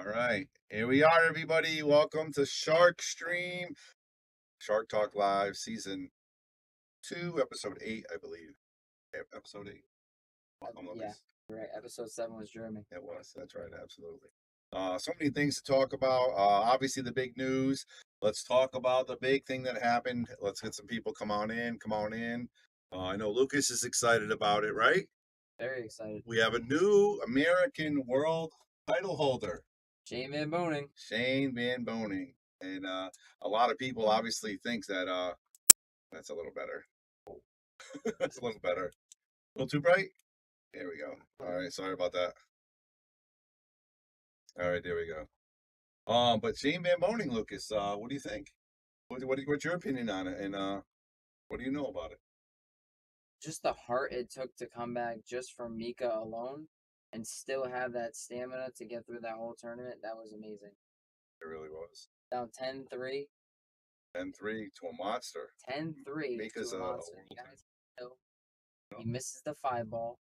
right. Here we are, everybody. Welcome to Shark Stream, Shark Talk Live, Season 2, Episode 8, I believe. Episode 8. Welcome, Yeah, Lucas. right. Episode 7 was German. It was. That's right. Absolutely. So many things to talk about. Obviously, the big news. Let's talk about the big thing that happened. Let's get some people. Come on in. Come on in. I know Lucas is excited about it, right? Very excited. We have a new American World title holder. Shane Van Boning. Shane Van Boning. And a lot of people obviously think that that's a little better. That's a little better. A little too bright? There we go. All right, sorry about that. All right, there we go. But Shane Van Boning, Lucas, what do you think? What's your opinion on it? And what do you know about it? Just the heart it took to come back just from Mika alone and still have that stamina to get through that whole tournament, that was amazing. It really was. Down 10-3. 10-3 to a monster. 10-3 Mika's to a monster. You guys know he misses the 5 ball,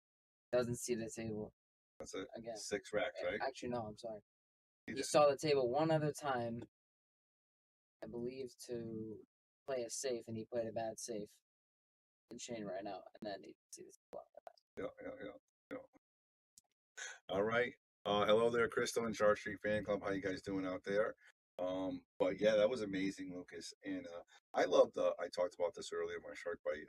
doesn't see the table. That's it. Again. 6 racks, right? Actually, no, I'm sorry. He saw the table one other time, I believe, to play a safe, and he played a bad safe. And Shane right now, and then he see this. Yeah. All right. Hello there, Crystal and Shark Street Fan Club. How you guys doing out there? But yeah, that was amazing, Lucas. And I loved. I talked about this earlier in my Shark Bite.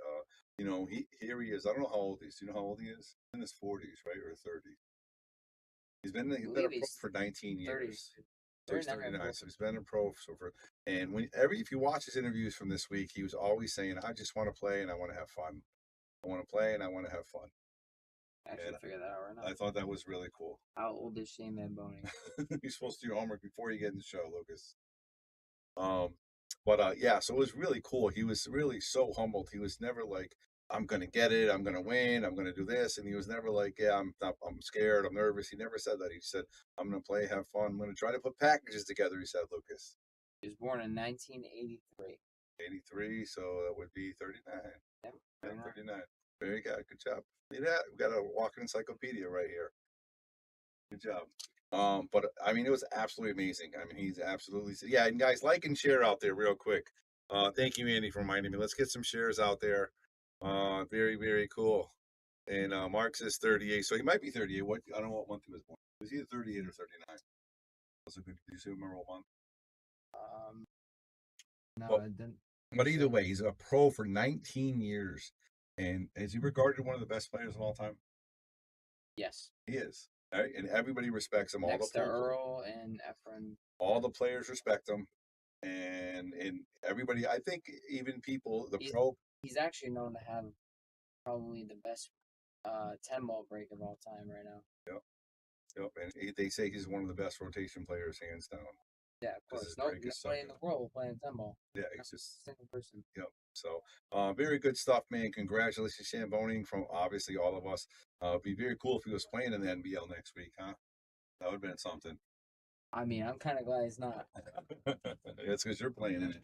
Here he is. I don't know how old he is. Do you know how old he is? In his 40s, right, or 30s? He's been a pro for 19 years. 39. So he's been a pro and if you watch his interviews from this week, he was always saying, "I just want to play and I want to have fun. I want to play and I want to have fun." Actually, figure that out right now. I thought that was really cool. How old is Shane Van Boning? You're supposed to do your homework before you get in the show, Lucas. Yeah, so it was really cool. He was really so humbled. He was never like, "I'm gonna get it. I'm gonna win. I'm gonna do this," and he was never like, "Yeah, I'm scared. I'm nervous." He never said that. He said, "I'm gonna play, have fun. I'm gonna try to put packages together." He said, Lucas. He was born in 1983. 83, so that would be 39. Yep, 39. Very good. Good job. See that? We got a walking encyclopedia right here. Good job. But I mean, it was absolutely amazing. I mean, he's absolutely, yeah. And guys, like and share out there real quick. Thank you, Andy, for reminding me. Let's get some shares out there. Very, very cool. And Mark says 38, so he might be 38. I don't know what month he was born. Was he 38 or 39? Was it good? Do you remember what month? No, I didn't. But either way, he's a pro for 19 years. And is he regarded one of the best players of all time? Yes. He is. Right? And everybody respects him. Next to Earl and Efren. All the players respect him. And everybody, I think even people, he's actually known to have probably the best 10-ball break of all time right now. Yep. And they say he's one of the best rotation players, hands down. Yeah, of course. Nobody in the world will play 10-ball. Yeah, he's just a single person. Yep. So, very good stuff, man. Congratulations, Shane Boning, from obviously all of us. It'd be very cool if he was playing in the NBL next week, huh? That would have been something. I mean, I'm kind of glad he's not. It's because you're playing in it.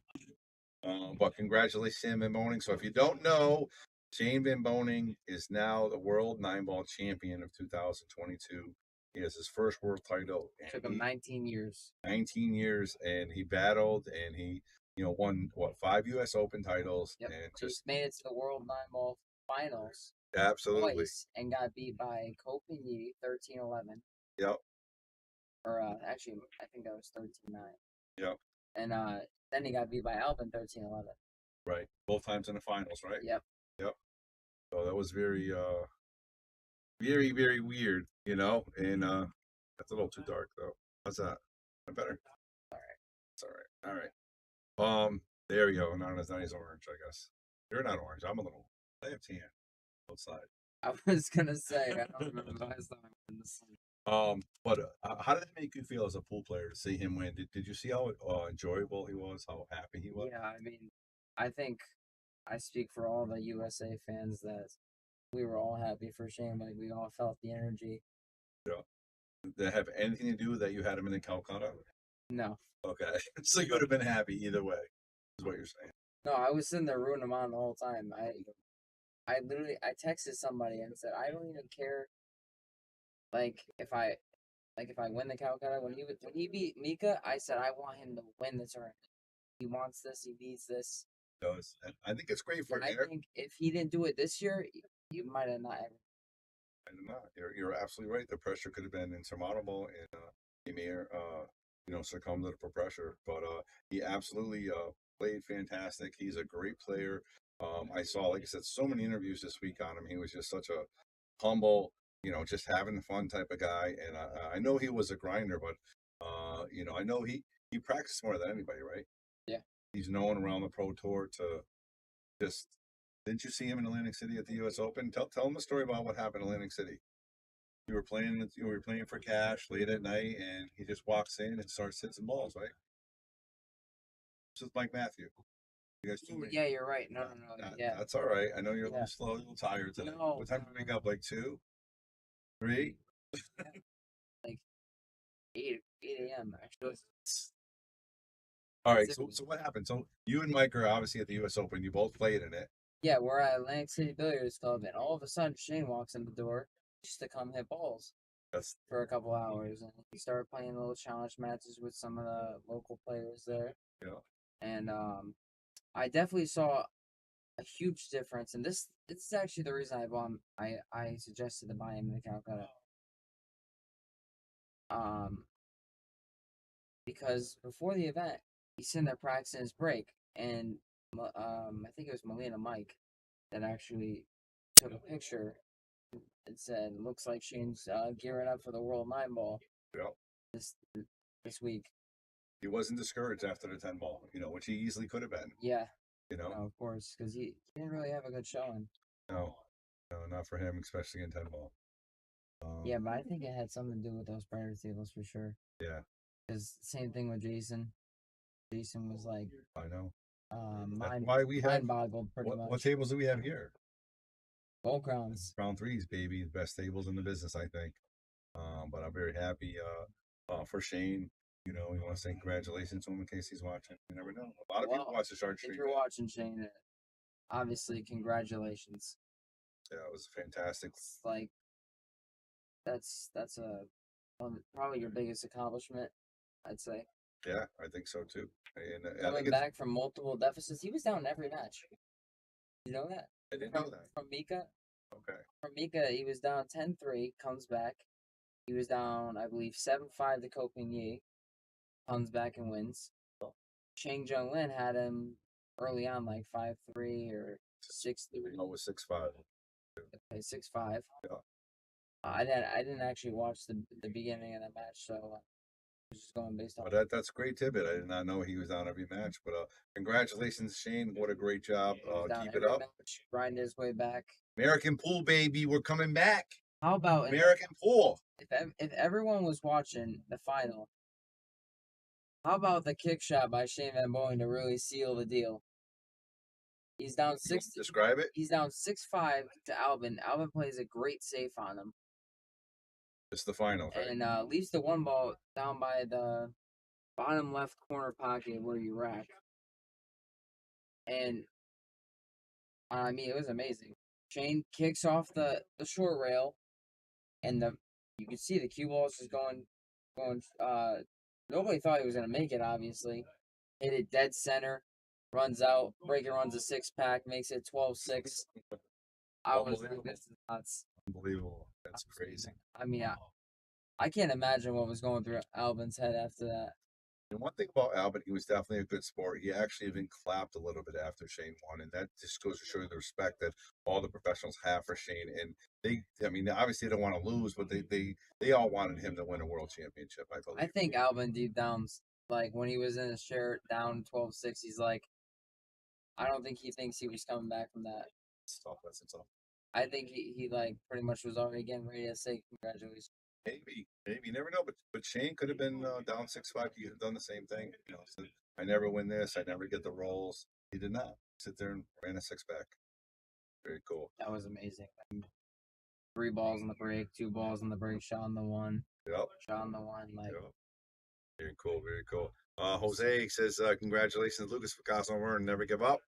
But congratulations, Shane Van Boning. So if you don't know, Shane Van Boning is now the world 9-ball champion of 2022. He has his first world title. It took him 19 years. 19 years, and he battled, and he won 5 U.S. Open titles, yep. And just made it to the World 9-ball finals. Absolutely. Twice, and got beat by Kopeny 13-11. Yep. Or actually, I think that was 13-9. Yep. And then he got beat by Alvin 13-11. Right. Both times in the finals, right? Yep. So that was very, very, very weird, and that's a little too dark though. How's that? Better. All right. It's all right. There we go. Not as nice orange, I guess. You're not orange. I'm a little. I have tan. Outside. I was gonna say I don't remember the last time I was in the sun. But how did it make you feel as a pool player to see him win? Did you see how enjoyable he was? How happy he was? Yeah, I mean, I think I speak for all the USA fans that we were all happy for Shane. Like, we all felt the energy. Yeah. Did that have anything to do with that you had him in Calcutta? No. Okay. So you would have been happy either way, is what you're saying. No, I was sitting there rooting him on the whole time. I literally texted somebody and said, I don't even care, like, if like if I win the Calcutta, when he beat Mika, I said I want him to win the tournament. He wants this. He needs this. Does. And I think it's great for And I think if he didn't do it this year, he might have not ever. You're absolutely right. The pressure could have been insurmountable, and Emir, succumbed to the pressure. But he absolutely played fantastic. He's a great player. I saw, like I said, so many interviews this week on him. He was just such a humble, just having fun type of guy. And I know he was a grinder, but I know he practiced more than anybody, right? Yeah. He's known around the pro tour to just. Didn't you see him in Atlantic City at the U.S. Open? Tell him the story about what happened in Atlantic City. You were playing for cash late at night, and he just walks in and starts hitting balls, right? This is Mike Matthew. You guys told me. Yeah, you're right. No, yeah. That's all right. I know you're a Yeah. little slow, a little tired today. No, What time did you wake up? Like 2, 3? Like 8 a.m. actually. All right. So what happened? So you and Mike are obviously at the U.S. Open. You both played in it. Yeah, we're at Atlantic City Billiards Club, and all of a sudden Shane walks in the door just to come hit balls That's for a couple hours, and we started playing little challenge matches with some of the local players there. yeah. And I definitely saw a huge difference, and this is actually the reason I suggested to buy him in the Calcutta. Because before the event, he's sitting there practicing his break, and I think it was Melina Mike that actually took a picture and said, "Looks like Shane's gearing up for the World 9 Ball Yeah. this week." He wasn't discouraged after the 10 ball, which he easily could have been. Yeah, No, of course, because he didn't really have a good showing. No, not for him, especially in 10 ball. Yeah, but I think it had something to do with those priority tables for sure. Yeah. Because same thing with Jason. Jason was like, I know. mind, why we have mind boggled pretty much. What tables do we have here? Gold crowns. Round threes, baby. The best tables in the business, I think. But I'm very happy for Shane. We want to say congratulations to him in case he's watching. You never know. A lot of people watch the Shark Stream. If you're watching, Shane, obviously, congratulations. Yeah, it was fantastic. It's like, that's probably your biggest accomplishment, I'd say. Yeah, I think so too. And Coming back from multiple deficits, he was down every match. You know that? I didn't know that. From Mika. Okay. From Mika, he was down 10-3, comes back. He was down, I believe, 7-5 to Koping, comes back and wins. Shang Jung Lin had him early on, like 5-3 or 6-3. No, it was 6-5. Okay, 6-5. Yeah. I didn't actually watch the beginning of the match, so I was just going based on. But that's a great tidbit. I did not know he was on every match. But congratulations, Shane. What a great job. Keep it up. Match, grinding his way back. American Pool, baby. We're coming back. How about American Pool? If everyone was watching the final, how about the kick shot by Shane Van Boeing to really seal the deal? He's down 6. Describe it. He's down 6-5 to Albin. Albin plays a great safe on him. It's the finals, right? And leaves the one ball down by the bottom left corner pocket where you rack. And I mean, it was amazing. Shane kicks off the short rail, and you can see the cue ball's just going. Nobody thought he was gonna make it. Obviously, hit it dead center, runs out. Breaker runs a 6-pack, makes it 12-6. I was nuts. Unbelievable. That's crazy. I mean, I can't imagine what was going through Albin's head after that. And one thing about Albin, he was definitely a good sport. He actually even clapped a little bit after Shane won, and that just goes to show you the respect that all the professionals have for Shane. And obviously they don't want to lose, but they all wanted him to win a world championship. I believe. I think Albin deep down, like when he was in his chair down 12-6, he's like, I don't think he thinks he was coming back from that. It's tough. That's tough. I think he like pretty much was already getting ready to say congratulations. Maybe you never know. But Shane could have been down 6-5. He could have done the same thing. So I never win this. I never get the rolls. He did not sit there and ran a 6-pack. Very cool. That was amazing. 3 balls in the break, 2 balls in the break, shot on the one. Yep. Shot on the one. Like. Yep. Very cool. Very cool. Jose says, congratulations, Lukas Fracasso Verner, never give up.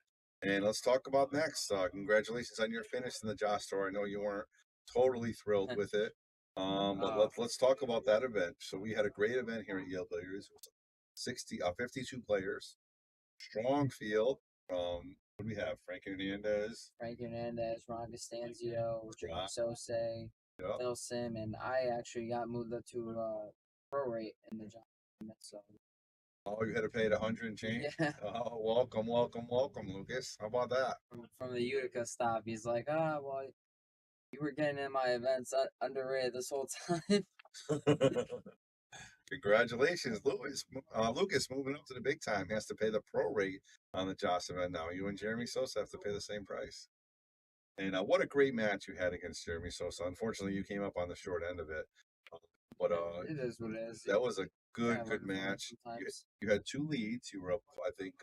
And let's talk about next. Congratulations on your finish in the Josh Tour. I know you weren't totally thrilled with it. But let's talk about that event. So we had a great event here at Yale Billiards. It was 52 players, strong field. What do we have? Frank Hernandez, Ron Costanzio, Jeremy Right. Sose, Yeah. Phil Sim, and I actually got moved up to pro rate in the job. So Oh, you had to pay the 100 and change? yeah, Oh, welcome, welcome, welcome, Lucas. How about that? from the Utica stop, he's like, well, you were getting in my events underrated this whole time. Congratulations, Lucas. Lucas moving up to the big time. He has to pay the pro rate on the Joss event now. You and Jeremy Sosa have to pay the same price. And what a great match you had against Jeremy Sosa. Unfortunately, you came up on the short end of it. Uh, But It is what it is. that was a Yeah, good, I good learn from it match. sometimes. You had two leads. You were up, I think,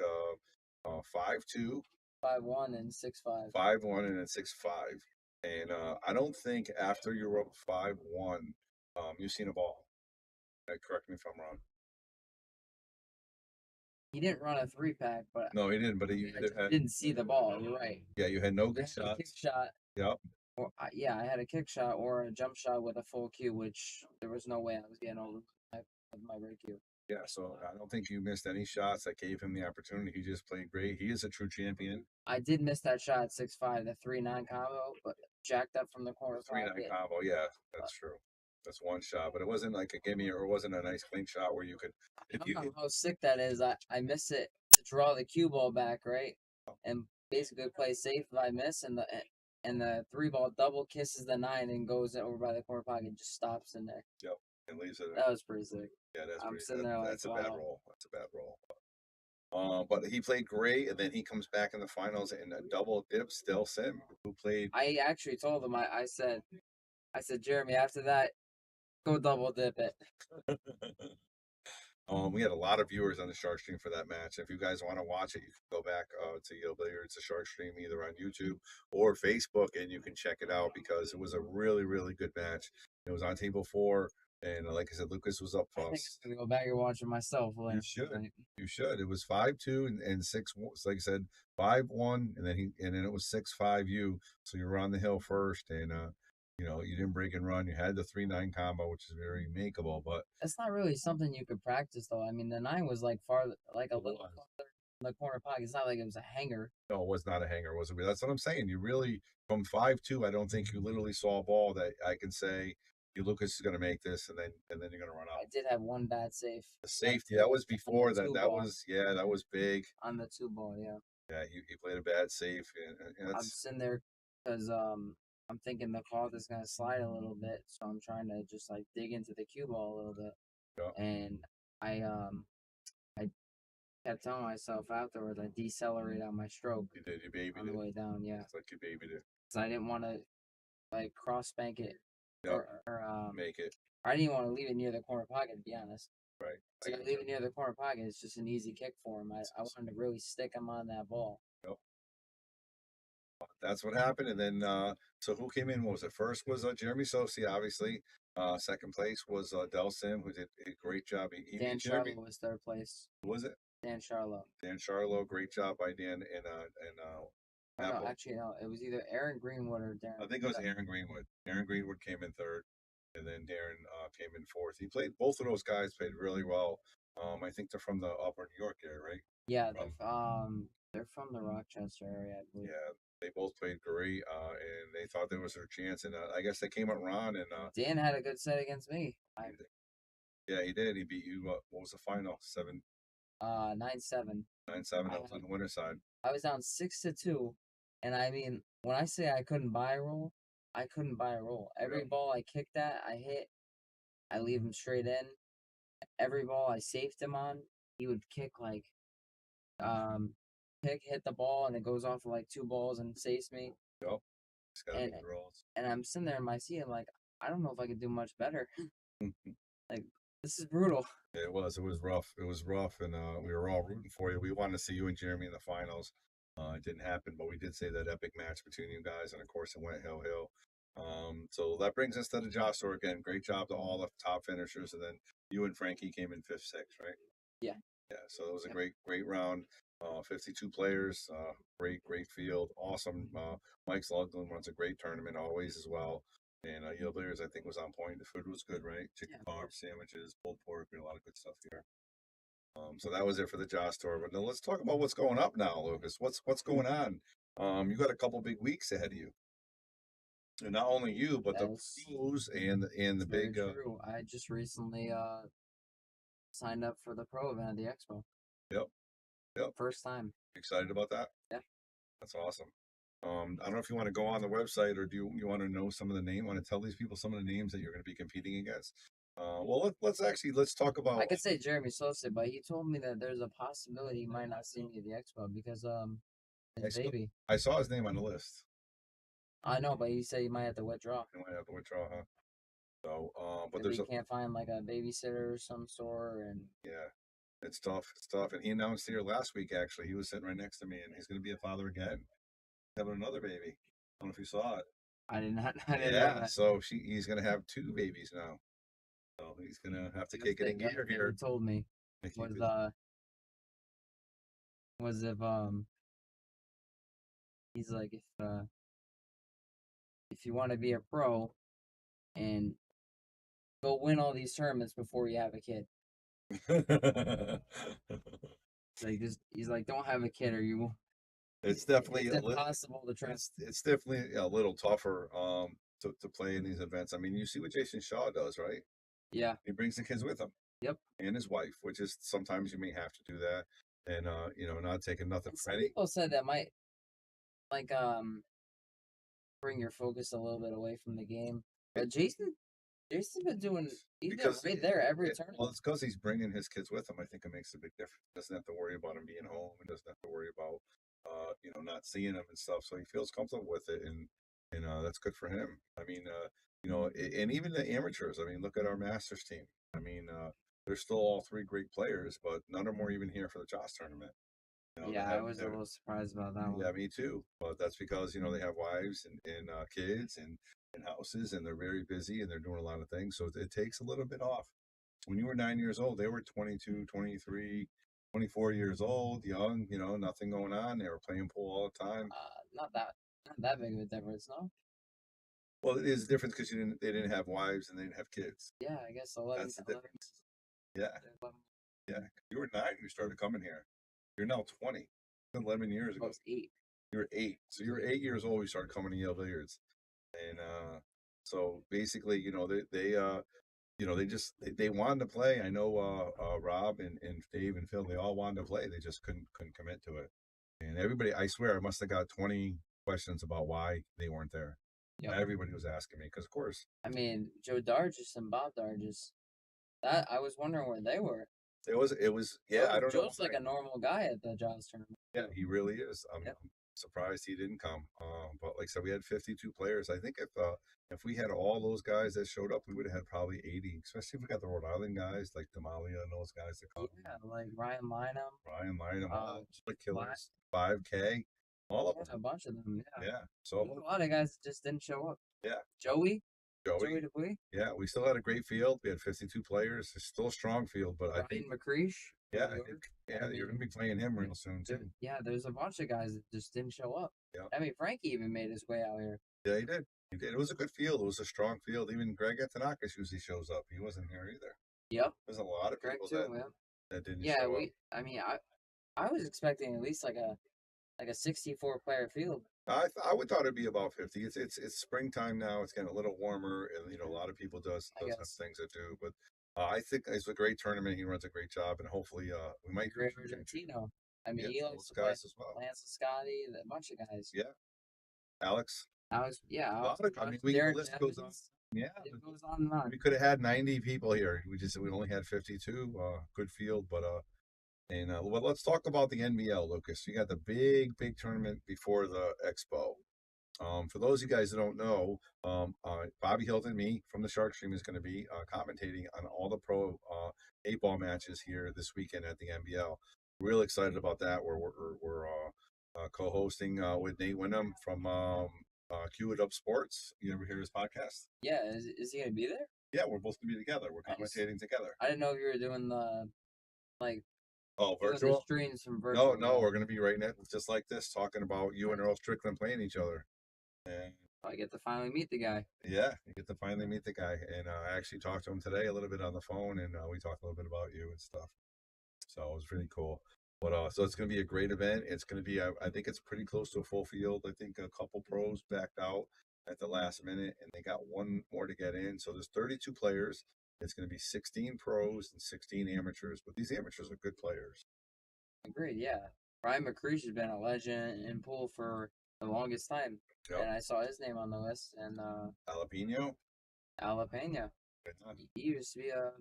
5-2, 5-1 and 6-5. 5-1, and then 6-5. And I don't think after you were up 5-1, you've seen a ball. Correct me if I'm wrong. He didn't run a 3-pack, but No, he didn't. But he I either just had, didn't see the ball. You're right. yeah, you had no I good had a kick shots. shot, Yep. or yeah, I had a kick shot or a jump shot with a full cue, which there was no way I was getting over my right cue. Yeah, so I don't think you missed any shots that gave him the opportunity. He just played great. He is a true champion. I did miss that shot at 6-5, the 3-9 combo, but jacked up from the corner 3-9 pocket. combo, yeah, But that's true. That's one shot, but it wasn't like a gimme or it wasn't a nice clean shot where you could, I if don't you, know how sick that is. I miss it to draw the cue ball back, right? And basically play safe if I miss, and the 3 ball double kisses the 9 and goes over by the corner pocket, just stops in there. yep, and leaves it. That was pretty sick. Yeah, I'm sitting there like, that's a bad wow. roll. That's a bad roll. But he played great, and then he comes back in the finals in a double dip. Still Sim, who played. I actually told him, I said, Jeremy, after that, go double dip it. We had a lot of viewers on the Shark Stream for that match. If you guys want to watch it, you can go back to Yale Billiards, the Shark Stream, either on YouTube or Facebook, and you can check it out because it was a really, really good match. It was on table 4, and like I said, Lucas was up. I think I'm gonna go back and watch it myself You later should. tonight. You should. It was 5-2 and 6-1. Like I said, 5-1, and then it was 6-5 you. So you were on the hill first, and you didn't break and run. You had the 3-9 combo, which is very makeable, but That's not really something you could practice, though. I mean, the 9 was like like a little farther in the corner pocket. It's not like it was a hanger. no, it was not a hanger, was it? That's what I'm saying. You really from 5-2, I don't think you literally saw a ball that I can say you Lucas is gonna make this and then you're gonna run I out. did have one bad save. The safety, that was before that. Two That ball was that was big. on the 2 ball. Yeah, Yeah, he played a bad save, and I'm that's sitting there because I'm thinking the cloth is gonna slide a little bit, so I'm trying to just like dig into the cue ball a little bit, yeah, and I kept telling myself afterwards I decelerated on my stroke you did, you babied on the it. way down. Yeah, It's like you babied it. because I didn't want to like cross spank it Yep, or make it I didn't want to leave it near the corner pocket, to be honest. right. I So I got leave you. it near the corner pocket. It's just an easy kick for him. I wanted to really stick him on that ball. Yep. That's what happened. And then, so who came in? What was it? First was Jeremy Sosi, obviously. Second place was Del Sim, who did a great job. He Dan beat Jeremy. Charlo was third place. Who was it? Dan Charlo. Dan Charlo. Great job by Dan and Oh no, Apple. actually no. It was either Aaron Greenwood or I Darren. think it was Aaron Greenwood. Aaron Greenwood came in third, and then Darren came in fourth. He played both of those guys played really well. I think they're from the upper New York area, right? Yeah, From they're from the Rochester area, I believe. Yeah, they both played great, and they thought there was their chance. And I guess they came at Ron, and Dan had a good set against me. yeah, he did. He beat you. What was the final? 7 9-7. 9-7. That was on the winner side. I was down 6-2, and I mean, when I say I couldn't buy a roll, I couldn't buy a roll. Every ball I kicked at, I hit. I leave him straight in. Every ball I safed him on, he would kick like um, hit the ball, and it goes off of like 2 balls and saves me. Yep. Just gotta And make the rolls. and I'm sitting there in my seat. I'm like, I don't know if I could do much better. Like this is brutal. Yeah, it was. It was rough. It was rough, and we were all rooting for you. We wanted to see you and Jeremy in the finals. It didn't happen, but we did say that epic match between you guys, and of course, it went hill hill. So that brings us to the Joster again. Great job to all the top finishers, and then you and Frankie came in fifth, sixth, right? Yeah. Yeah. So it was a Yep. great round. 52 players. Great field. Awesome. Mike Slugland runs a great tournament always as well. And Yield Bears, I think, was on point. The food was good, right? Chicken Yeah, of parm, course. sandwiches, pulled pork, we had a lot of good stuff here. So that was it for the Joss tour. But now let's talk about what's going up now, Lucas. What's going on? You got a couple big weeks ahead of you, and not only you, but the That's pros and the very big. true. I just recently signed up for the pro event at the expo. Yep, yep. First time. Excited about that? Yeah. That's awesome. I don't know if you want to go on the website or do you want to know some of the name? Want to tell these people some of the names that you're going to be competing against? Well, let's talk I about. could say Jeremy Sosa, but he told me that there's a possibility he might not see me at the expo because his I saw, baby. I saw his name on the list. I know, but he said he might have to withdraw. I might have to withdraw, huh? So, but Maybe there's he a can't find like a babysitter of some sort, and yeah, it's tough. It's tough. And he announced here last week. Actually, he was sitting right next to me, and he's going to be a father again, having another baby. I don't know if you saw it. I did not. I didn't know Yeah, that. so he's going to have two babies now. So he's going to have to The other kick it in thing, the other gear thing he here told me to keep was his. was he's like if you want to be a pro and go win all these tournaments before you have a kid. Like just he's like, don't have a kid or you It's definitely it's impossible to try. it's definitely a little tougher to play in these events. I mean, you see what Jason Shaw does, right? Yeah. He brings the kids with him Yep. and his wife, which is sometimes you may have to do that, and not taking nothing And for some any. people said that might like bring your focus a little bit away from the game. But Jason's been doing he's been Because right there every well, tournament. it's because he's bringing his kids with him. I think it makes a big difference. Doesn't have to worry about him being home, and doesn't have to worry about not seeing him and stuff. So he feels comfortable with it, and that's good for him. I mean, and even the amateurs. I mean, look at our Masters team. I mean, they're still all three great players, but none of them are even here for the Joss tournament. Yeah, I was a little surprised about that yeah, one. me too. But that's because they have wives and kids and houses, and they're very busy and they're doing a lot of things. So it takes a little bit off. When you were 9 years old, they were 22, 23, 24 years old, young. Nothing going on. They were playing pool all the time. Not that big of a difference, no? Well, it is a difference because they didn't have wives and they didn't have kids. Yeah, I guess 11, That's the 11, difference. Yeah, 11 yeah. You were 9 when you started coming here. You're now 20. 11 years I ago. was 8. You were 8. So you were 8 years old when you started coming to Yale Billiards. And so basically, they wanted to play. I know Rob and Dave and Phil, they all wanted to play. They just couldn't commit to it. And everybody, I swear, I must have got 20 questions about why they weren't there. Yep. Everybody was asking me because, of course, I mean, Joe Dargis and Bob Dargis. That I was wondering where they were. it was yeah. I don't know Joe's like why. a normal guy at the Jaws tournament. Yeah, he really is. Yep. I'm surprised he didn't come. But like I said, we had 52 players. I think if we had all those guys that showed up, we would have had probably 80. Especially if we got the Rhode Island guys like Damalia and those guys that come. Yeah, like Ryan Lynham. Ryan Lynham, all the Li- killers, 5K, all of them. a bunch of them. Yeah. Yeah. There's So a lot of guys that just didn't show up. yeah, Joey Joey. Dupuy. Yeah, we still had a great field. We had 52 players. It's still a strong field, but I think Ryan McCreesh. yeah, I think you're gonna be playing him real soon too. Yeah, there's a bunch of guys that just didn't show up. Yeah. I mean, Frankie even made his way out here. Yeah, he did. He did. It was a good field. It was a strong field. Even Greg Antonakis usually shows up. He wasn't here either. Yep. There's a lot of Greg people too, that didn't yeah, show up. I mean, I was expecting at least like a 64 player field. I would thought it'd be about 50. It's springtime now. It's getting a little warmer, and a lot of people does have things to do. But I think it's a great tournament. He runs a great job, and hopefully we might. Greg Argentino. I mean, he likes those to play guys as well. Lance Scotty, a bunch of guys. Yeah, Alex. Alex, yeah, A lot of, I mean, the list goes on. Yeah, it goes on and on. we could have had 90 people here. We only had 52. Good field, but well, let's talk about the NBL, Lucas. You got the big tournament before the Expo. For those of you guys that don't know, Bobby Hilton, me from the Shark Stream, is going to be commentating on all the pro 8-ball matches here this weekend at the NBL. Real excited about that. We're co-hosting with Nate Wyndham from Cue It Up Sports. You ever hear his podcast? Yeah, is he going to be there? Yeah, we're both going to be together. We're commentating together. I didn't know if you were doing the virtual streams from virtual. No, we're going to be right now, just like this, talking about you and Earl Strickland playing each other. And I get to finally meet the guy. Yeah, you get to finally meet the guy, and I actually talked to him today a little bit on the phone, and we talked a little bit about you and stuff. So it was really cool. But so it's going to be a great event. It's going to be, I think it's pretty close to a full field. I think a couple pros backed out at the last minute, and they got one more to get in. So there's 32 players. It's going to be 16 pros and 16 amateurs, but these amateurs are good players. Agreed, yeah. Brian McCreesh has been a legend in pool for the longest time. Yep. And I saw his name on the list. And Jalapeno. Alapena. He used to be a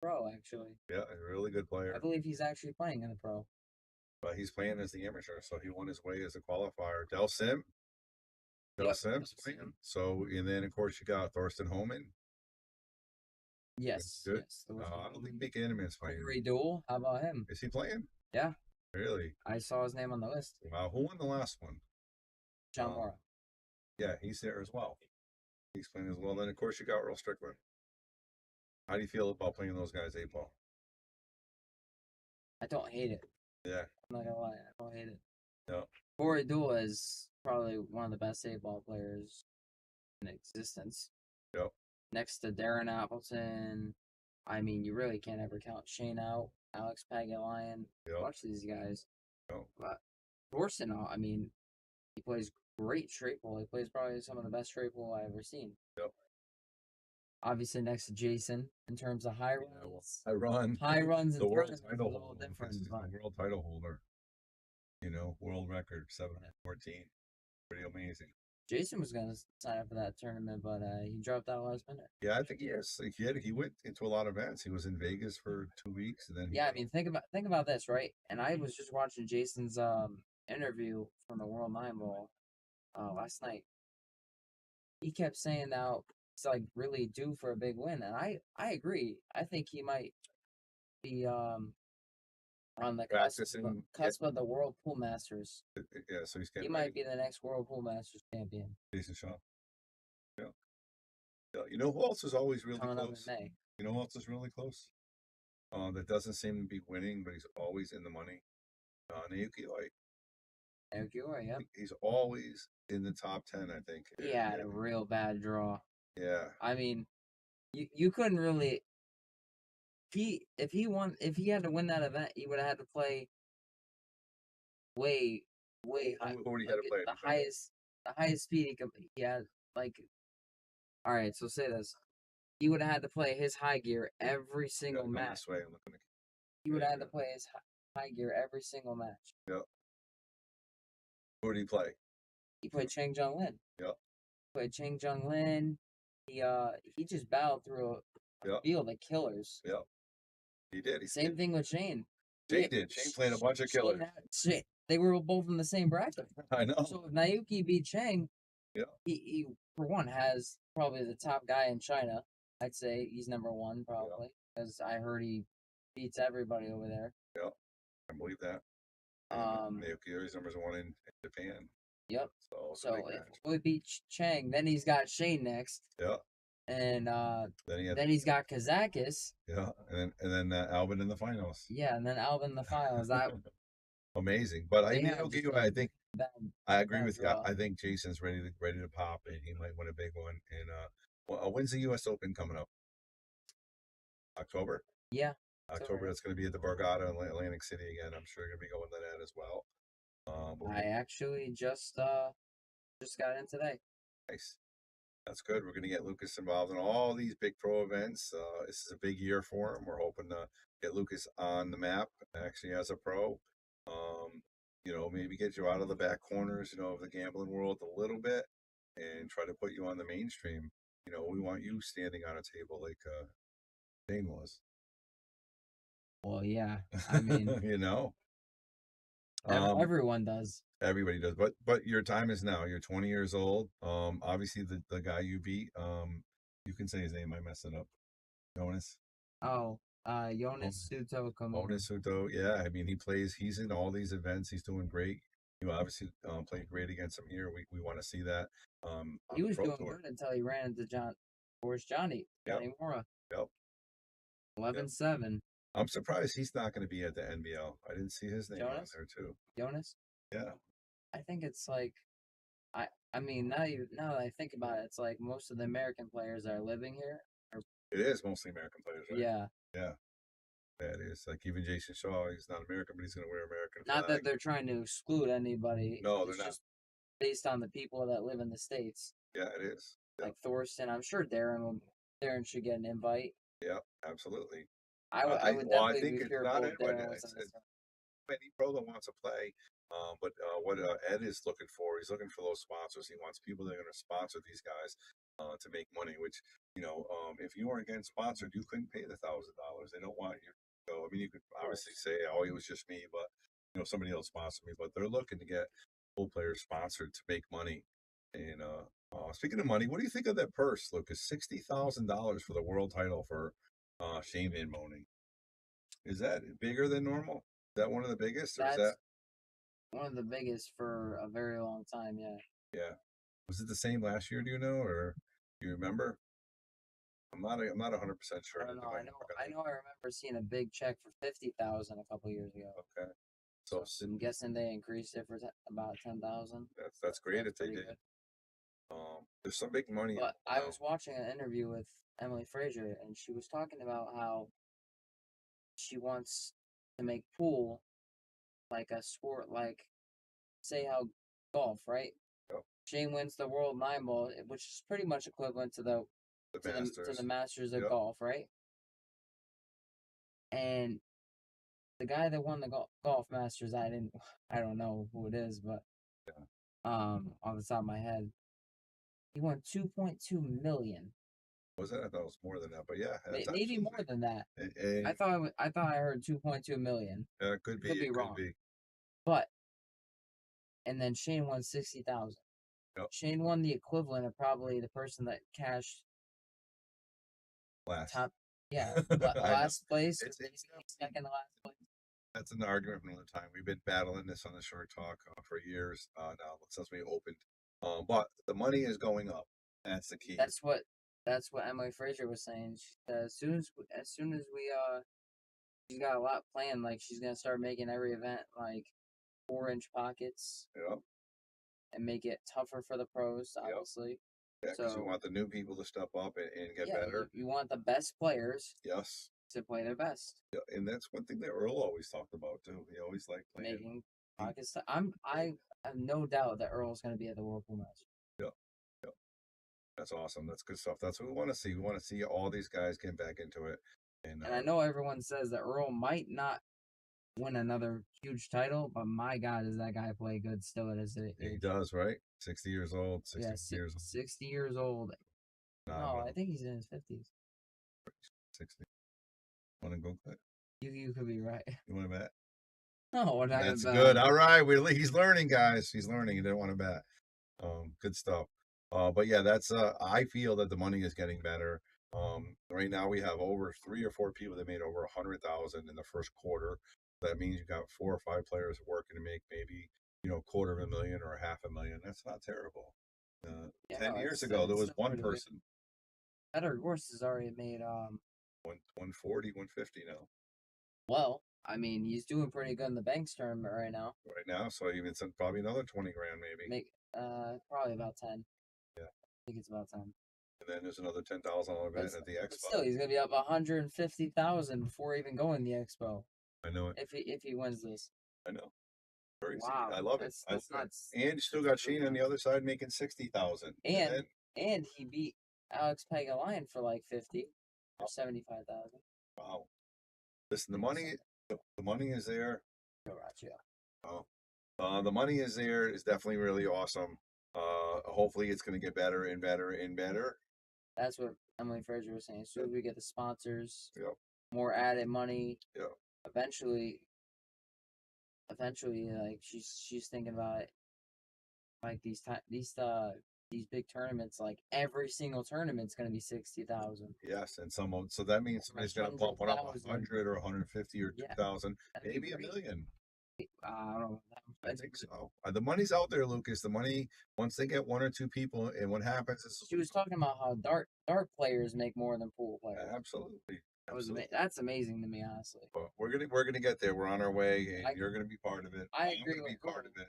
pro, actually. Yeah, a really good player. I believe he's actually playing in the pro. But he's playing as the amateur, so he won his way as a qualifier. Del Sim. Yep. Sim's playing. So, and then of course you got Thorsten Homan. Yes. Good. Yes. I don't think Big Animan's playing. Corey Duel. How about him? Is he playing? Yeah. Really? I saw his name on the list. Wow. Who won the last one? John Mora. Yeah, he's there as well. He's playing as well. Then of course you got Earl Strickland. How do you feel about playing those guys 8-ball? I don't hate it. Yeah. I'm not gonna lie, I don't hate it. No. Corey Duel is probably one of the best 8-ball players in existence. Yep. Next to Darren Appleton. I mean, you really can't ever count Shane out. Alex Pagalion. Yep. Watch these guys. Yep. But Thorsten, I mean, he plays great straight pool. He plays probably some of the best straight pool I've ever seen. Yep. Obviously, next to Jason in terms of high runs. High runs. The world tournaments title is a little holder. different. He's the world title holder. You know, world record 714. Pretty amazing. Jason was gonna sign up for that tournament, but he dropped out last minute. Yeah, I think he is. Like he went into a lot of events. He was in Vegas for 2 weeks, and then yeah. I mean, think about this, right? And I was just watching Jason's interview from the World Nine Ball last night. He kept saying now he's like really due for a big win, and I agree. I think he might be on the cusp of the World Pool Masters. Yeah, so he's getting. He might be the next World Pool Masters champion. Jason Shaw. Yeah. Yeah. You know who else is always really Coming close? up in May. You know who else is really close? That doesn't seem to be winning, but he's always in the money. Naoki Light. Naoki Light, yeah. He's always in the top 10, I think. He had a real bad draw. Yeah. I mean, you couldn't really. If he had to win that event, he would have had to play way high. Who would he had to play? The highest speed he had. Like, all right, so say this: he would have had to play his high gear every single match. This way, I'm looking. He would have had to play his high gear every single match. Yep. Who did he play? He played Chang Jung Lin. Yep. Played Chang Jung Lin. He just battled through a field of killers. Yep. He did. Same thing with Shane. Shane did. Shane played a bunch of killers. They were both in the same bracket. I know. So if Naoki beat Chang, yeah, he for one has probably the top guy in China. I'd say he's number one probably because I heard he beats everybody over there. Yeah, I believe that. Naoki is number one in Japan. Yep. So if we beat Chang, then he's got Shane next. Yeah. And then he's got Kazakis. Yeah, and then Albin in the finals. Yeah, and then Albin in the finals. That amazing. But I think I agree with you. I think Jason's ready to pop, and he might win a big one. And when's the U.S. Open coming up? October. Yeah. October. That's going to be at the Borgata in Atlantic City again. I'm sure you're going to be going to that as well. I actually just got in today. Nice. That's good. We're going to get Lukas involved in all these big pro events. This is a big year for him. We're hoping to get Lukas on the map actually as a pro. You know, maybe get you out of the back corners, of the gambling world a little bit and try to put you on the mainstream. You know, we want you standing on a table like Dane was. Well, yeah. I mean, everyone does. Everybody does, but your time is now. You're 20 years old. Obviously the guy you beat, you can say his name. I messed it up. Jonas. Oh, Jonas Suto. Jonas Suto. Yeah, I mean he's in all these events. He's doing great. You obviously played great against him here. We want to see that. He was doing good until he ran into Johnny Mora. Yep. 11-7. I'm surprised he's not going to be at the NBL. I didn't see his name on there too. Jonas? Yeah. I think it's like I mean, now that I think about it, it's like most of the American players that are living here are, It is mostly American players, right? yeah. Yeah, yeah, it is. Like even Jason Shaw, he's not American, but he's going to wear American Not flag. that they're trying to exclude anybody. No, they're It's not. just based on the people that live in the states. Yeah, it is. Yeah, Like Thorsten, I'm sure Darren should get an invite. yeah, absolutely. I would Well, I definitely think be it's not fearful if anybody. Darren was in this. It's any pro that wants to play. But what Ed is looking for, he's looking for those sponsors. He wants people that are going to sponsor these guys to make money. Which if you weren't getting sponsored, you couldn't pay the $1,000. They don't want you to go. I mean, you could obviously say, "Oh, it was just me," but somebody else sponsored me. But they're looking to get full players sponsored to make money. And speaking of money, what do you think of that purse, Lucas? $60,000 for the world title for Shane Van Moning. Is that bigger than normal? Is that one of the biggest, or is that? That's one of the biggest for a very long time. Yeah. Yeah. Was it the same last year? Do you know, or do you remember? I'm not 100% sure. I I don't have to know. go I know. I know. I remember seeing a big check for 50,000 a couple years ago. Okay. So I'm guessing they increased it for about 10,000. That's great if they Pretty did. good. There's some big money. But I was watching an interview with Emily Frazier, and she was talking about how she wants to make pool like a sport, like say how golf, right? Yep. Shane wins the World Nine Ball, which is pretty much equivalent to the Masters. Masters of Yep. golf, right? And the guy that won the golf Masters, I don't know who it is, but Yeah. off the top of my head, he won 2.2 million. Was that? I thought it was more than that, but yeah, that's Maybe more than that. I I thought I heard 2.2 million. yeah, it could be. Could be It could wrong. be. But and then Shane won 60,000. Yep. Shane won the equivalent of probably the person that cashed Last. top, yeah, I know. last place, It's second to last place. That's an argument from another time. We've been battling this on the short talk for years now since we opened. But the money is going up. That's the key. That's what Emily Frazier was saying. She said as soon as we she's got a lot planned. Like she's gonna start making every event like 4-inch pockets. Yep. And make it tougher for the pros, obviously. Yeah, because you want the new people to step up and get better. You want the best players. Yes. To play their best. Yeah, and that's one thing that Earl always talked about too. He always liked playing. Making pockets. I have no doubt that Earl's going to be at the Whirlpool match. Yep. Yep. That's awesome. That's good stuff. That's what we want to see. We want to see all these guys get back into it. And I know everyone says that Earl might not win another huge title, but my God, does that guy play good still at his age? He does, right? 60 years old. 60 years old. 60 years old. No, I think he's in his 50s. 60. Want to go quick? You could be right. You want to bet? No, we're not. That's good. All right, he's learning, guys. He's learning. He didn't want to bet. Good stuff. But yeah, that's I feel that the money is getting better. Right now we have over 3 or 4 people that made over 100,000 in the first quarter. That means you got 4 or 5 players working to make maybe $250,000 or $500,000. That's not terrible. 10 years ago there was one person. Better Gorse has already made 140, 150 now. Well, I mean, he's doing pretty good in the Banks tournament right now. Right now, so even probably another 20 grand maybe. Probably about 10. Yeah, I think it's about 10. And then there's another $10,000 event at the Expo. Still, he's gonna be up 150,000 before even going the Expo. I know it. If he wins this. I know. Very wow, I love it. That's nuts. And you still got Shane on the other side making 60,000. And he beat Alex Pagalian for like 50 or 75,000. Wow. Listen, the money is there. The money is there. It's definitely really awesome. Hopefully it's going to get better and better and better. That's what Emily Frazier was saying. As soon as we get the sponsors, yep. more added money, yep. eventually, like she's thinking about it, like these big tournaments, like every single tournament's going to be 60,000. Yes, and so that means somebody's going to bump one up 100 or 150 or 2,000, maybe $1 million. I don't know. I think so. The money's out there, Lucas. The money, once they get 1 or 2 people, and what happens is she was talking about how dart players make more than pool players. Absolutely. That's amazing to me, honestly. But we're gonna get there. We're on our way, and you're gonna be part of it. I agree with part of it.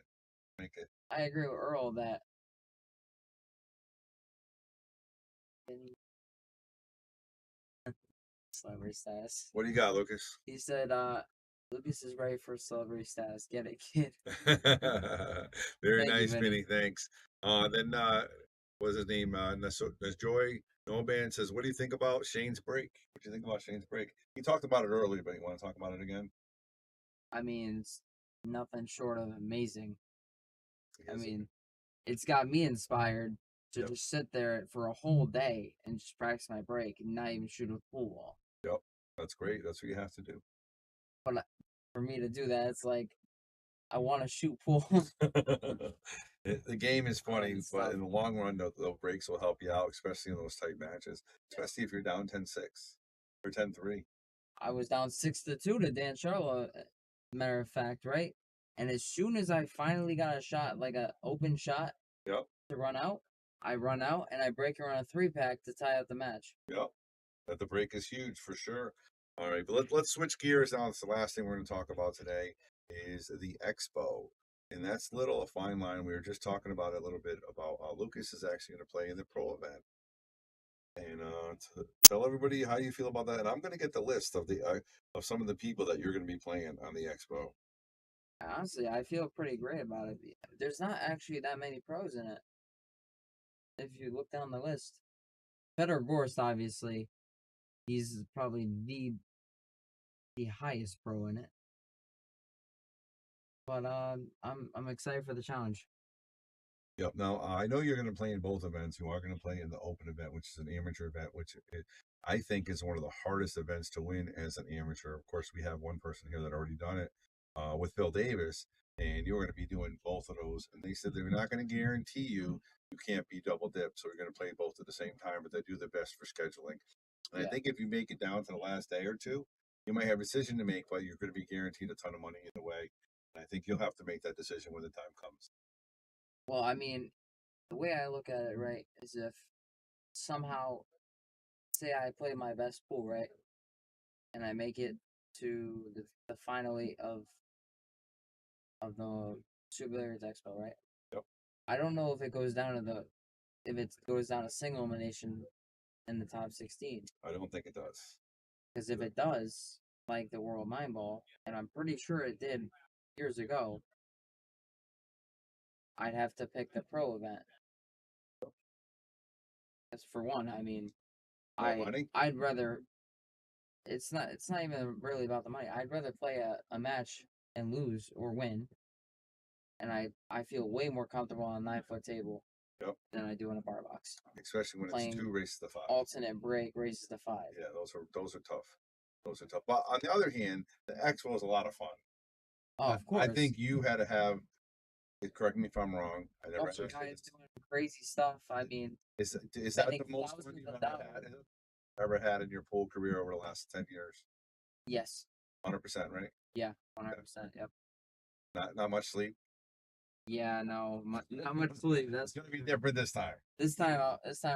Make it. I agree with Earl that Celebrity status. What do you got, Lucas? He said, Lucas is ready for celebrity status. Get it, kid. Very Thank you, nice, Vinny. Vinny. Thanks. Then what's his name? Joy No Band says, "What do you think about Shane's break? What do you think about Shane's break?" He talked about it earlier, but you want to talk about it again? I mean, it's nothing short of amazing. I Is it? mean, it's got me inspired to Yep. just sit there for a whole day and just practice my break and not even shoot a pool ball. Yep. That's great. That's what you have to do. But for me to do that, it's like I want to shoot pool. The game is funny, And but stuff. in the long run, the breaks will help you out, especially in those tight matches, Yeah. especially if you're down 10-6 or 10-3. I was down 6-2 to Dan Charlo, matter of fact, right? And as soon as I finally got a shot, like a open shot Yep. to run out, I run out and I break around a 3-pack to tie up the match. Yep. That the break is huge for sure. All right, but let's switch gears now. It's the last thing we're going to talk about today is the expo, and that's a fine line. We were just talking about it a little bit about Lucas is actually going to play in the pro event, and tell everybody how you feel about that. And I'm going to get the list of the of some of the people that you're going to be playing on the expo. Honestly, I feel pretty great about it. There's not actually that many pros in it. If you look down the list, Fedor Gorst, obviously, he's probably the highest pro in it. But I'm excited for the challenge. Yep. Now I know you're going to play in both events. You are going to play in the open event, which is an amateur event, I think is one of the hardest events to win as an amateur. Of course, we have one person here that already done it with Phil Davis, and you're going to be doing both of those. And they said they're not going to guarantee you can't be double dipped, so you're going to play both at the same time, but they do their best for scheduling. And I Yeah. think if you make it down to the last day or two, you might have a decision to make, but you're going to be guaranteed a ton of money either way. And I think you'll have to make that decision when the time comes. Well, I mean, the way I look at it, right, is if somehow, say I play my best pool, right, and I make it to the final 8 of the Super Billiards Expo, right? Yep. I don't know if it goes down to if it goes down to single elimination in the top 16. I don't think it does. Because if it does, like the World Mind Ball, and I'm pretty sure it did years ago, I'd have to pick the pro event. That's for one. I mean, More money? I'd rather. It's not even really about the money. I'd rather play a match and lose or win, and I feel way more comfortable on a 9-foot table Yep. than I do in a bar box. Especially when it's Playing 2 races to 5. alternate break races to 5. Yeah, those are tough. Those are tough. But on the other hand, the expo is a lot of fun. Oh, of I course. think you had to have. Correct me if I'm wrong. I never Also, understood guys this. doing crazy stuff. I mean, Is that the spending most fun thousands you've of ever dollars. had in your pool career over the last 10 years? Yes. 100%, right? Yeah. 100%. Yep. Not much sleep. Yeah. No. Not much sleep. It's gonna be different this time. This time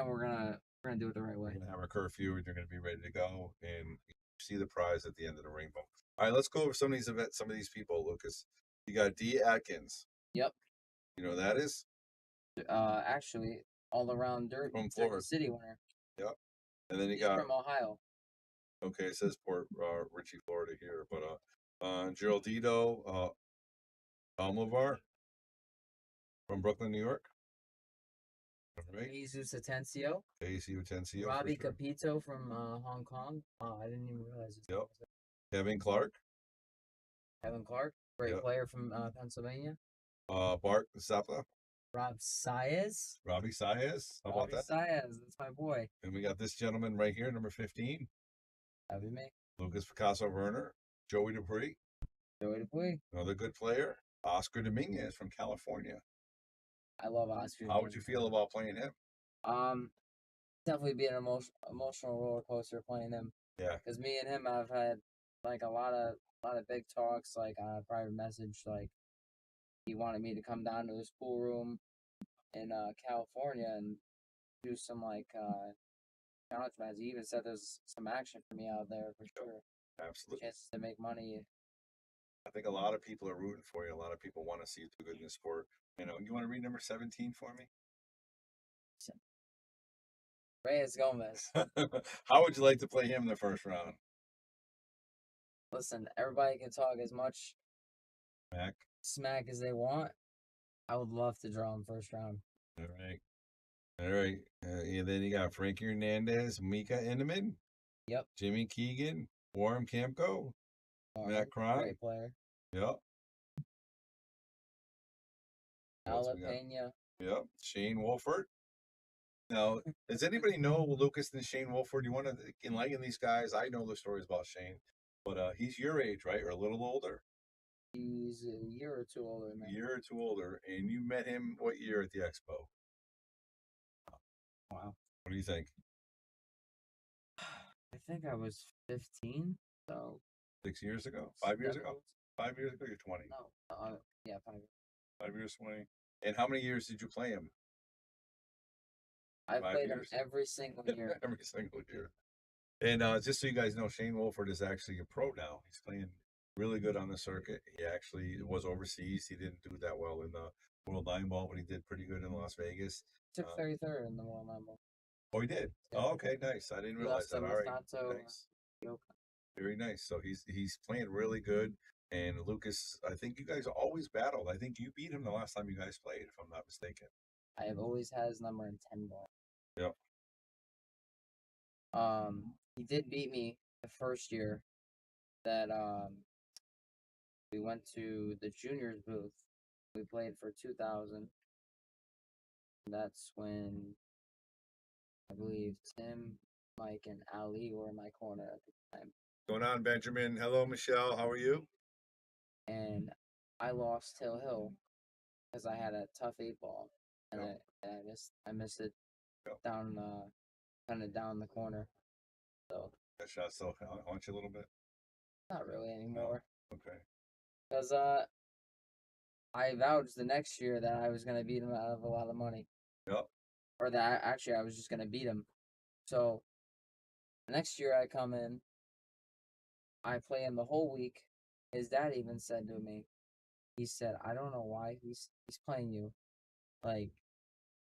we're gonna do it the right way. We're gonna have our curfew, and you're gonna be ready to go, and see the prize at the end of the rainbow. All right, let's go over some of these events, some of these people, Lucas. You got D. Atkins. Yep. You know who that is? Actually, all around From Derby Florida. City winner. Yep. And then you He's got, from Ohio. okay, it says Port Richie, Florida here, but Geraldito Almovar from Brooklyn, New York. All right. Jesus Atencio. AC Utencio. Robbie For sure. Capito from Hong Kong. Oh, I didn't even realize his name Yep. was Kevin Clark. Kevin Clark, great Yep. player from Pennsylvania. Bart Zappa. Rob Saez. Robbie Saez. How about Robbie that? Saez, that's my boy. And we got this gentleman right here, number 15. That'd be me. Lukas Fracasso Verner. Joey Dupree. Joey Dupuy. Another good player. Oscar Dominguez from California. I love Oscar. How would you feel about playing him? Definitely be an emotional roller coaster playing him. Yeah. Because me and him have had like a lot of big talks, like private message, like he wanted me to come down to his pool room in California and do some like challenge matches. He even said there's some action for me out there for sure. Absolutely. Chances to make money. I think a lot of people are rooting for you. A lot of people want to see you do good in the sport. You want to read number 17 for me? Reyes Gomez. How would you like to play him in the first round? Listen, everybody can talk as much Mac. smack as they want. I would love to draw him first round. All right. All right. And then you got Frankie Hernandez, Mika Inman, Yep. Jimmy Keegan, Warren Campco, Matt Cron. Great player. Yep. Ala Pena. Yep. Shane Wolford. Now, does anybody know Lucas and Shane Wolford? You want to enlighten these guys? I know the stories about Shane, but he's your age, right? Or a little older? He's a year or two older than me. A year or two older. And you met him what year at the Expo? Wow. What do you think? I think I was 15, so 6 years ago? 5 years ago? 5 years ago, you're 20. No, yeah, 5 years. 5 years, 20. And how many years did you play him? I 5 played him years? every single year. Every single year. And just so you guys know, Shane Wolford is actually a pro now. He's playing really good on the circuit. He actually was overseas. He didn't do that well in the World Nine Ball, but he did pretty good in Las Vegas. Took 33rd in the World Nine Ball. Oh, he did. Yeah. Oh, okay, nice. I didn't realize that. All right, nice. Very nice. So he's playing really good. And Lucas, I think you guys always battled. I think you beat him the last time you guys played, if I'm not mistaken. I have always had his number in 10 ball. Yep. He did beat me the first year that we went to the juniors booth. We played for 2000. That's when I believe Tim, Mike, and Ali were in my corner at the time. Going on, Benjamin? Hello, Michelle. How are you? And I lost Hill Hill because I had a tough 8 ball, and Yep. I missed it Yep. down kind of down the corner. So That shot still haunt you a little bit? not really anymore. No? Okay. Because I vouched the next year that I was gonna beat him out of a lot of money. Yep. Or that actually I was just gonna beat him. So next year I come in, I play him the whole week. His dad even said to me, he said, I don't know why he's playing you. Like,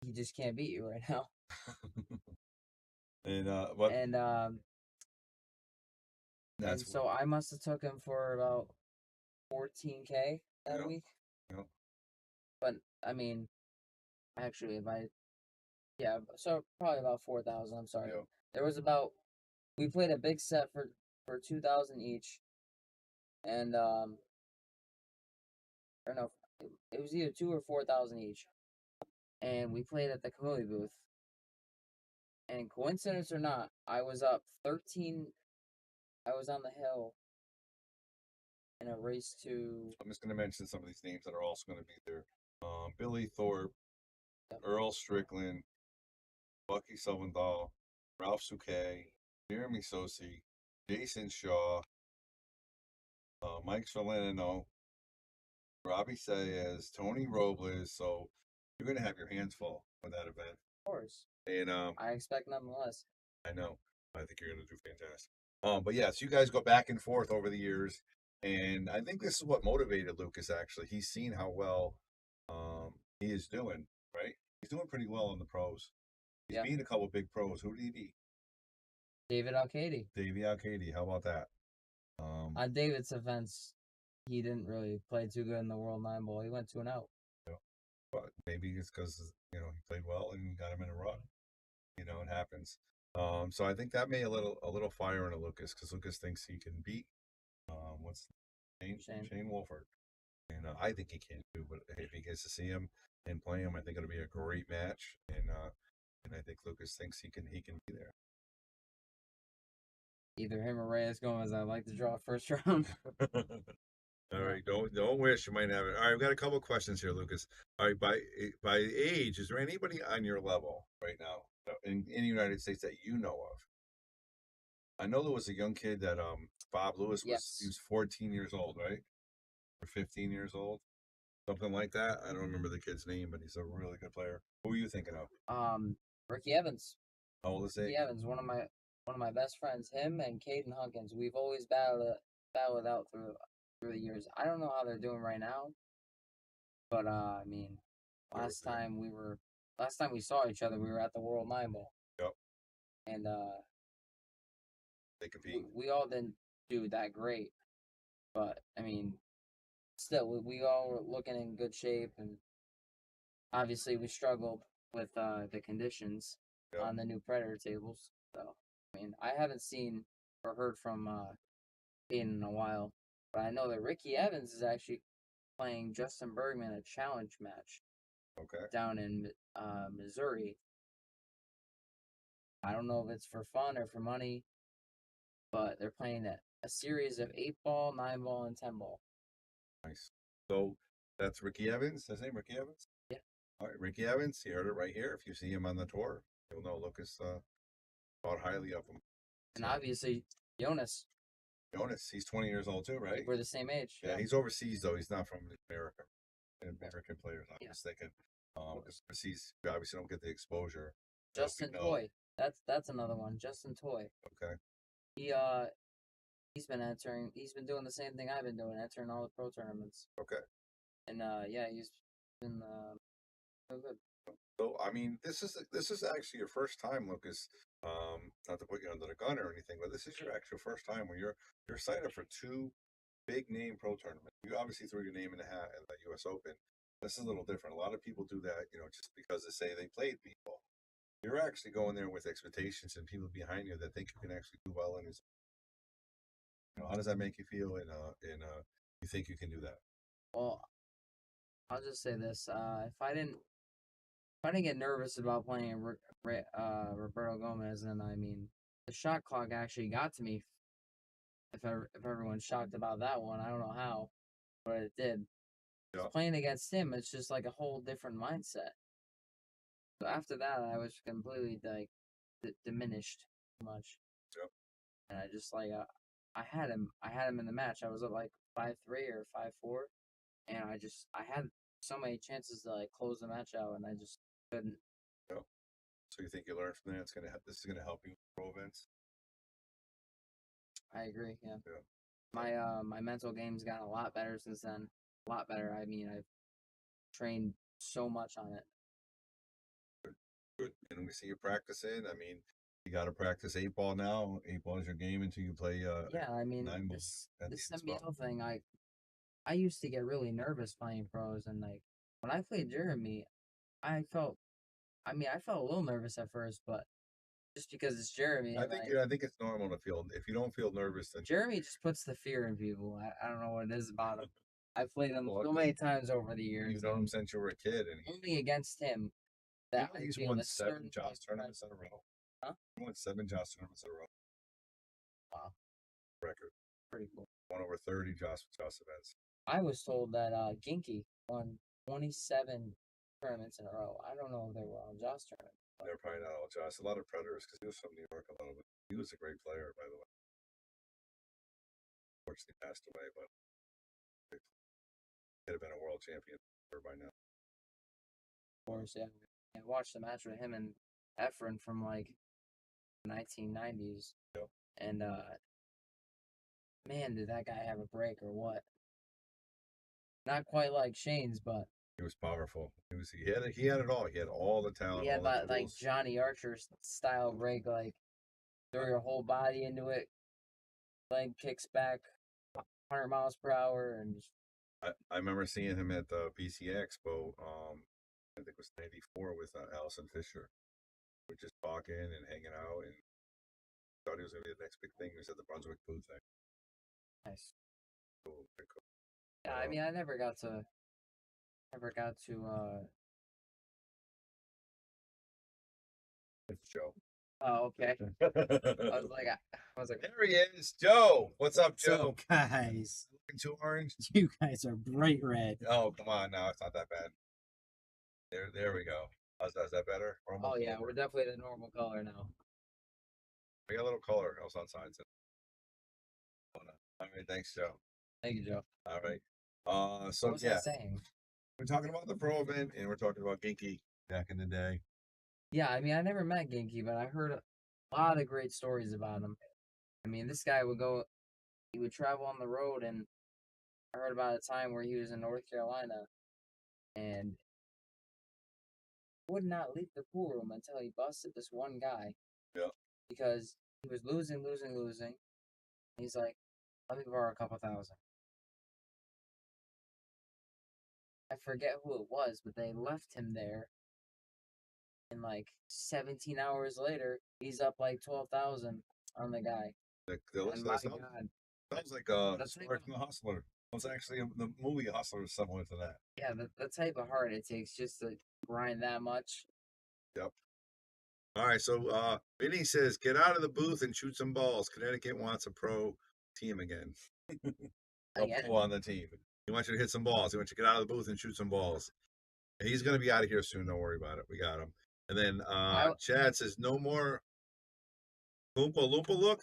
he just can't beat you right now. And what? And That's so I must have took him for about 14K that week. Yep. But I mean, actually, so probably about 4,000. I'm sorry. Yep. There was we played a big set for 2,000 each, and or no, it was either 2 or 4,000 each, and we played at the Kamui booth. And coincidence or not, I was up 13. I was on the hill in a race to. I'm just going to mention some of these names that are also going to be there. Billy Thorpe, Earl Strickland, Bucky Sullivan, Ralph Souquet, Jeremy Sosi, Jason Shaw, Mike Solano, Robbie Saez, Tony Robles. So you're going to have your hands full with that event. Of course. And I expect nothing less. I know. I think you're going to do fantastic. But yeah, so you guys go back and forth over the years. And I think this is what motivated Lucas, actually. He's seen how well he is doing, right? He's doing pretty well in the pros. He's beaten a couple of big pros. Who did he beat? David Alcady. Davey Alcady. How about that? On David's events, he didn't really play too good in the World Nine Ball. He went 2-0. Yeah. But maybe it's because he played well and got him in a run. It happens. So I think that made a little fire in a Lucas, because Lucas thinks he can beat Shane Wolford, and I think he can too. But if he gets to see him and play him, I think it'll be a great match, and I think Lucas thinks he can be there. Either him or Reyes Gomez. I'd like to draw first round. All right, don't wish, you might have it. All right, we've got a couple of questions here, Lucas. All right, by age, is there anybody on your level right now in the United States that you know of? I know there was a young kid that Bob Lewis was. He was 14 years old, right? Or 15 years old, something like that. I don't remember the kid's name, but he's a really good player. Who are you thinking of? Ricky Evans. How old is he? Ricky Evans, one of my best friends. Him and Caden Hunkins. We've always battled out through the years. I don't know how they're doing right now, but I mean, last time we saw each other, we were at the World Nine Ball. Yep. and They compete. we all didn't do that great, but I mean, still, we all were looking in good shape, and obviously we struggled with the conditions Yep. on the new Predator tables. So, I mean, I haven't seen or heard from Payton in a while, but I know that Ricky Evans is actually playing Justin Bergman a challenge match Okay. down in Missouri. I don't know if it's for fun or for money, but they're playing a series of 8-ball, 9-ball, and 10-ball. Nice. So that's Ricky Evans. His name Ricky Evans. Yeah. All right, Ricky Evans. You heard it right here. If you see him on the tour, you'll know Lucas thought highly of him. And So, obviously, Jonas, Jonas, he's 20 years old too, right? we're the same age. Yeah, he's overseas though. He's not from America. An American players, I Yeah. was thinking. Overseas, you obviously don't get the exposure. Justin Toy. That's another one. Justin Toy. Okay. He's been entering. He's been doing the same thing I've been doing, entering all the pro tournaments. Okay. And yeah, he's been so good. So I mean, this is actually your first time, Lucas. Not to put you under the gun or anything, but this is your actual first time where you're signed up for two big name pro tournaments. You obviously threw your name in the hat at the U.S. Open. This is a little different. A lot of people do that, just because they say they played people. You're actually going there with expectations and people behind you that think you can actually do well in his. How does that make you feel? You think you can do that? Well, I'll just say this: if I didn't get nervous about playing Roberto Gomez, then I mean the shot clock actually got to me. If everyone's shocked about that one, I don't know how, but it did. Yeah. Playing against him, it's just like a whole different mindset. So after that, I was completely like diminished too much, Yep. and I just like I had him in the match. I was up like 5-3 or 5-4, and I had so many chances to like close the match out, and I just couldn't. Yep. So you think you learned from that? This is gonna help you with pro events. I agree. Yeah. Yeah. My mental game's gotten a lot better since then. A lot better. I mean, I've trained so much on it. Good. And we see you practicing. I mean, you got to practice 8-ball now. 8-ball is your game until you play. Yeah, I mean 9-ball this at the this end as well. NBL thing. I used to get really nervous playing pros, and like when I played Jeremy, I felt. I mean, I felt a little nervous at first, but just because it's Jeremy, and like I think it's normal to feel. If you don't feel nervous, then Jeremy just puts the fear in people. I don't know what it is about him. I've played him Well, so many times over the years. you've known him since you were a kid, and Only against him that I he's feel won a 7 certain Joss type of tournaments in a row. Huh? He won 7 Joss tournaments in a row. Wow, Record. pretty cool. Won over 30 Joss events. I was told that Ginky won 27 tournaments in a row. I don't know if they were on Joss tournament. They're probably not all Joss. A lot of Predators because he was from New York. A lot of it. He was a great player, by the way. Unfortunately, passed away, but he could have been a world champion by now. Of course, yeah. I watched the match with him and Efren from like 1990s. Yep. And man, did that guy have a break or what? Not quite like Shane's, but he was powerful. He had it all. He had all the talent. he had all the that like tools. Johnny Archer style break, like throw your whole body into it, leg kicks back 100 miles per hour, and just I remember seeing him at the BC Expo. I think it was '94 with Allison Fisher. We're just talking and hanging out, and thought he was going to be the next big thing. He was at the Brunswick booth thing. nice. Cool, very cool. Yeah, I mean, I never got to It's Joe. Oh, okay. I was like, There he is, Joe. What's up, So, Joe? guys, Looking too orange. you guys are bright red. Oh, come on, now it's not that bad. There we go. Is that better? oh yeah, we're definitely the normal color now. We got a little color. I was on signs. All right, thanks, Joe. Thank you, Joe. All right. So What was yeah, I saying? we're talking about the pro event, and we're talking about Ginky back in the day. Yeah, I mean, I never met Genki, but I heard a lot of great stories about him. I mean, this guy he would travel on the road, and I heard about a time where he was in North Carolina and would not leave the pool room until he busted this one guy. Yeah. because he was losing. He's like, let me borrow a couple thousand. I forget who it was, but they left him there. And like 17 hours later, he's up like 12,000 on the guy. And my God, sounds like that's Spark the Hustler. It was actually the movie Hustler is similar to that. yeah, the type of heart it takes just to grind that much. Yep. All right, so Vinny says, get out of the booth and shoot some balls. Connecticut wants a pro team again. A Again, pro on the team. He wants you to hit some balls. He wants you to get out of the booth and shoot some balls. He's going to be out of here soon. Don't worry about it. We got him. And then Chad says, no more Oompa Loompa look.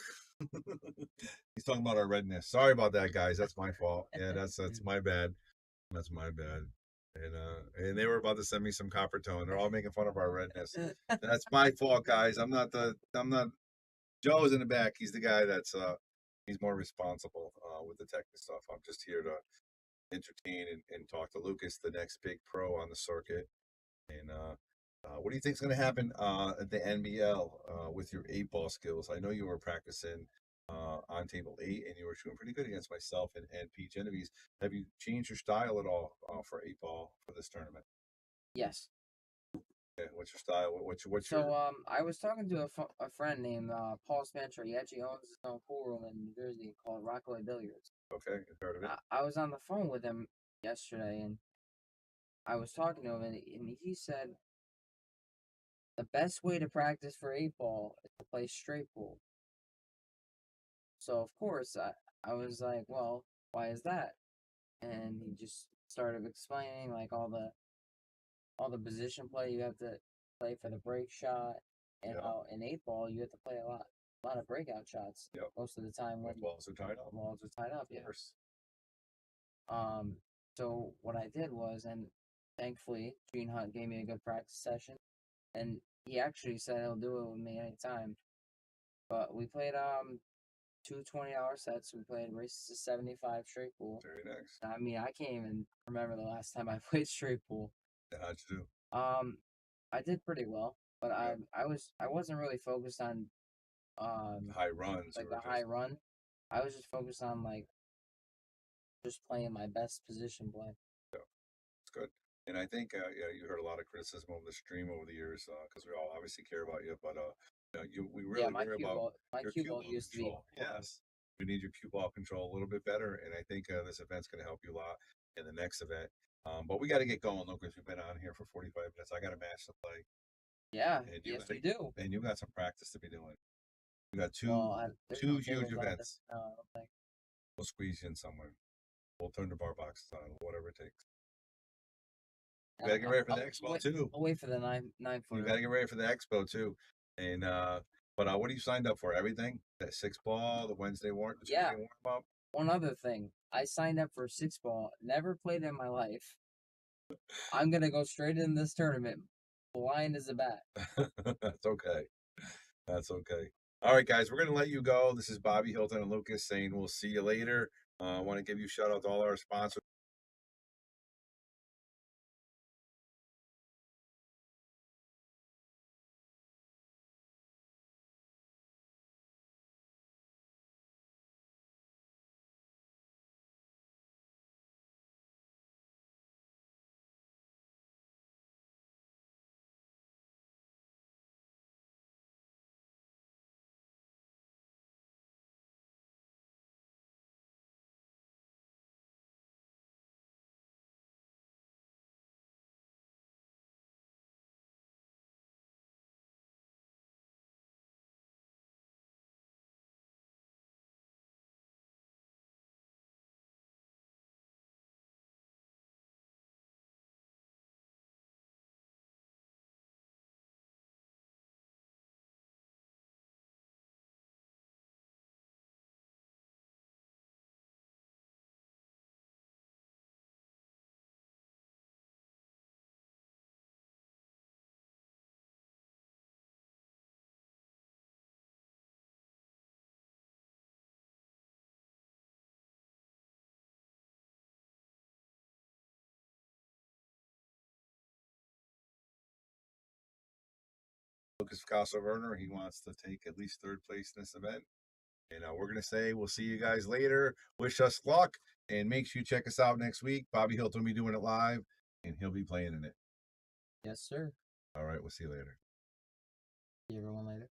He's talking about our redness. Sorry about that, guys. That's my fault. Yeah, that's my bad. That's my bad. And they were about to send me some copper tone. They're all making fun of our redness. That's my fault, guys. I'm not Joe's in the back. He's the guy that's he's more responsible with the tech and stuff. I'm just here to entertain and talk to Lucas, the next big pro on the circuit. And what do you think is going to happen at the NBL with your 8-ball skills? I know you were practicing on table 8 and you were shooting pretty good against myself and Pete Genovese. Have you changed your style at all for 8-ball for this tournament? yes. Yeah, what's your style? What's So your... I was talking to a friend named Paul Spencer. He actually owns his own pool room in New Jersey called Rockaway Billiards. Okay, you've heard of it. I was on the phone with him yesterday, and I was talking to him, and he said the best way to practice for 8-ball is to play straight pool. So of course I was like, well, why is that? And he just started explaining like all the position play you have to play for the break shot, and Yeah. how in 8-ball you have to play a lot of breakout shots. Yep. Most of the time when balls are tied up. balls are tied up. Of course. So what I did was, and thankfully Gene Hunt gave me a good practice session, and he actually said he'll do it with me anytime. But we played 2 20-hour sets. We played races to 75 straight pool. Very nice. I mean, I can't even remember the last time I played straight pool. Yeah, how'd you do? I did pretty well, but Yeah. I wasn't really focused on High runs. like or the just... high run. I was just focused on like just playing my best position play. Yeah, it's good. And I think yeah, you heard a lot of criticism of the stream over the years because we all obviously care about you, but we really My worry cue about ball, my your cue cue ball ball used to be control. Yes, we need your cue ball control a little bit better, and I think this event's going to help you a lot in the next event. But we got to get going, Lucas. We've been on here for 45 minutes. I got a match to play. Yeah, And yes, you do. And you got some practice to be doing. We got there's two no huge tables out there. events. No, I don't think. We'll squeeze you in somewhere. We'll turn the bar boxes on, whatever it takes. You gotta get ready for the expo too. I'll wait for the nine You footer. gotta get ready for the expo too. And but what are you signed up for? Everything? That 6-ball, the Wednesday warm, the Yeah. Tuesday warm up. One other thing, I signed up for 6-ball. Never played in my life. I'm gonna go straight in this tournament, blind as a bat. That's okay. That's okay. All right, guys, we're gonna let you go. This is Bobby Hilton and Lucas saying we'll see you later. I want to give you a shout out to all our sponsors. Lukas Fracasso Verner. He wants to take at least third place in this event. And we're going to say we'll see you guys later. Wish us luck. And make sure you check us out next week. Bobby Hilton will be doing it live, and he'll be playing in it. Yes, sir. All right. We'll see you later. See everyone later.